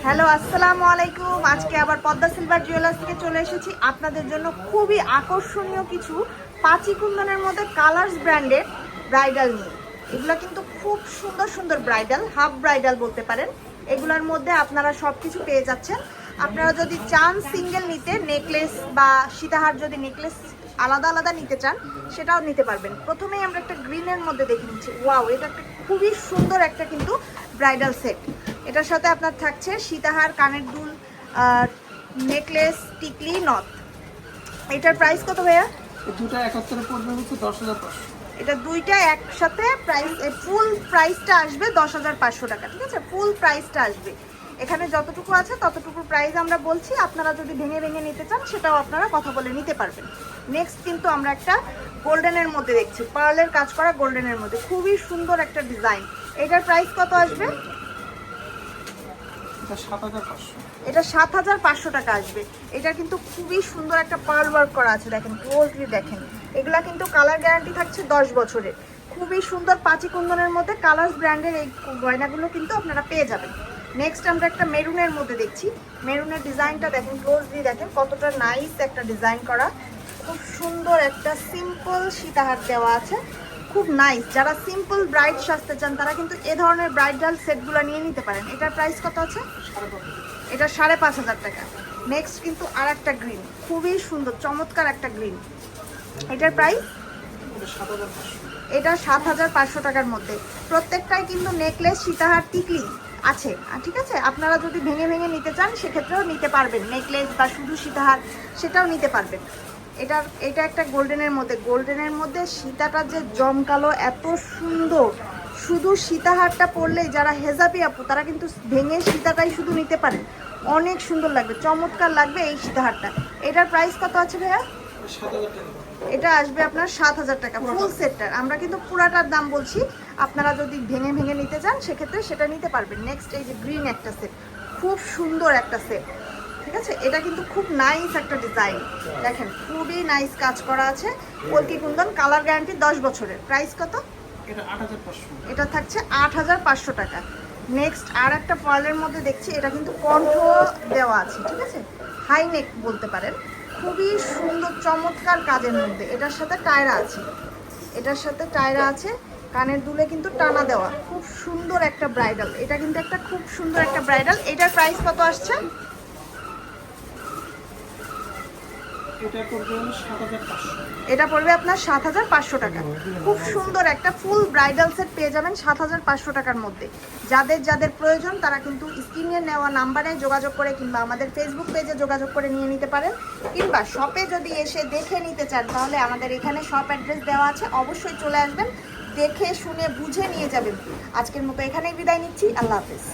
Hello, আসসালামু আলাইকুম। আজকে আবার পদ্মা সিলভার জুয়েলার্স থেকে চলে এসেছি আপনাদের জন্য খুবই আকর্ষণীয় কিছু পাঁচি কুন্দনের মধ্যে কালার্স ব্র্যান্ডের ব্রাইডাল নিয়ে। এগুলো কিন্তু খুব সুন্দর সুন্দর ব্রাইডাল, হাফ ব্রাইডাল বলতে পারেন। এগুলোর মধ্যে আপনারা সব কিছু পেয়ে যাচ্ছেন। আপনারা যদি চান সিঙ্গেল নিতে, নেকলেস বা সীতাহার যদি নেকলেস আলাদা আলাদা নিতে চান সেটাও নিতে পারবেন। প্রথমেই আমরা একটা গ্রিনের মধ্যে দেখে নিচ্ছি। ওয়াও, এটা একটা খুবই সুন্দর একটা কিন্তু ব্রাইডাল সেট। এটার সাথে আপনার থাকছে সীতাহার, কানের দুল, নেকলেস, টিকলি, নথ। এটার প্রাইস কত ভাইয়া? দুটো একত্রে পড়বে হচ্ছে 10,500। এটা দুইটা একসাথে প্রাইস, ফুল প্রাইসটা আসবে 10,500 টাকা। ঠিক আছে, ফুল প্রাইসটা আসবে। এখানে যতটুকু আছে ততটুকু প্রাইস আমরা বলছি। আপনারা যদি ভেঙে ভেঙে নিতে চান সেটাও আপনারা কথা বলে নিতে পারবেন। নেক্সট কিন্তু আমরা একটা গোল্ডেনের মধ্যে দেখছি, পার্লের কাজ করা গোল্ডেনের মধ্যে খুবই সুন্দর একটা ডিজাইন। এটার প্রাইস কত আসবে? এটা 7,500 টাকা আসবে। এটা কিন্তু খুবই সুন্দর একটা পার্ল ওয়ার্ক করা আছে, দেখেন ক্লোজলি দেখেন। এগুলা কিন্তু কালার গ্যারান্টি থাকছে 10 বছরের। খুবই সুন্দর পাঁচি কুন্দনের মধ্যে কালার্স ব্র্যান্ডের এই গয়নাগুলো কিন্তু আপনারা পেয়ে যাবেন। নেক্সট আমরা একটা মেরুনের মধ্যে দেখছি। মেরুনের ডিজাইনটা দেখেন, ক্লোজলি দেখেন কতটা নাইস একটা ডিজাইন করা। খুব সুন্দর একটা সিম্পল সীতাহার দেওয়া আছে, খুব নাইস। যারা সিম্পল ব্রাইড সাজতে চান তারা কিন্তু এ ধরনের ব্রাইডাল সেটগুলো নিয়ে নিতে পারেন। এটার প্রাইস কত আছে? এটা 5,500 টাকা। নেক্সট কিন্তু আর একটা গ্রিন, খুবই সুন্দর চমৎকার একটা গ্রিন। এটার প্রাইস? এটা 7,500 টাকার মধ্যে। প্রত্যেকটাই কিন্তু নেকলেস, সীতাহার, টিকলি আছে। ঠিক আছে, আপনারা যদি ভেঙে ভেঙে নিতে চান সেক্ষেত্রেও নিতে পারবেন। নেকলেস বা শুধু সীতাহার সেটাও নিতে পারবেন। এটা একটা গোল্ডেনের মধ্যে, গোল্ডেনের মধ্যে সীতাটা যে জমকালো, এত সুন্দর। শুধু সীতাহারটা পরলেই যারা হেজাবি আপু তারা কিন্তু ভেঙে সীতাটাই শুধু নিতে পারেন। অনেক সুন্দর লাগবে, চমৎকার লাগবে এই সীতাহারটা। এটার প্রাইস কত আছে ভাইয়া? এটা আসবে আপনার 7,000 টাকা ফুল সেটটার। আমরা কিন্তু পুরাটার দাম বলছি, আপনারা যদি ভেঙে ভেঙে নিতে চান সেক্ষেত্রে সেটা নিতে পারবেন। নেক্সট এই যে গ্রিন একটা সেট, খুব সুন্দর একটা সেট। ঠিক আছে, এটা কিন্তু খুব নাইস একটা ডিজাইন, দেখেন খুবই নাইস কাজ করা আছে। কলকি কুন্দন, কালার গ্যারান্টি 10 বছরের। প্রাইস কত? এটা থাকছে 8,500 টাকা। নেক্সট আর একটা পার্লের মধ্যে দেখছি, এটা কিন্তু কণ্ঠ দেওয়া আছে। ঠিক আছে, হাই নেক বলতে পারেন। খুবই সুন্দর চমৎকার কাজের মধ্যে। এটার সাথে টায়রা আছে, এটার সাথে টায়রা আছে। কানের দুলে কিন্তু টানা দেওয়া, খুব সুন্দর একটা ব্রাইডাল। এটা কিন্তু একটা খুব সুন্দর একটা ব্রাইডাল। এটার প্রাইস কত আসছে? এটা পড়বে আপনার 7,500 টাকা। খুব সুন্দর একটা ফুল ব্রাইডাল সেট পেয়ে যাবেন 7,500 টাকার মধ্যে। যাদের যাদের প্রয়োজন তারা কিন্তু স্ক্রিনে নেওয়া নাম্বারে যোগাযোগ করে কিংবা আমাদের ফেসবুক পেজে যোগাযোগ করে নিয়ে নিতে পারেন। কিংবা শপে যদি এসে দেখে নিতে চান তাহলে আমাদের এখানে শপ অ্যাড্রেস দেওয়া আছে, অবশ্যই চলে আসবেন, দেখে শুনে বুঝে নিয়ে যাবেন। আজকের মতো এখানেই বিদায় নিচ্ছি। আল্লাহ হাফেজ।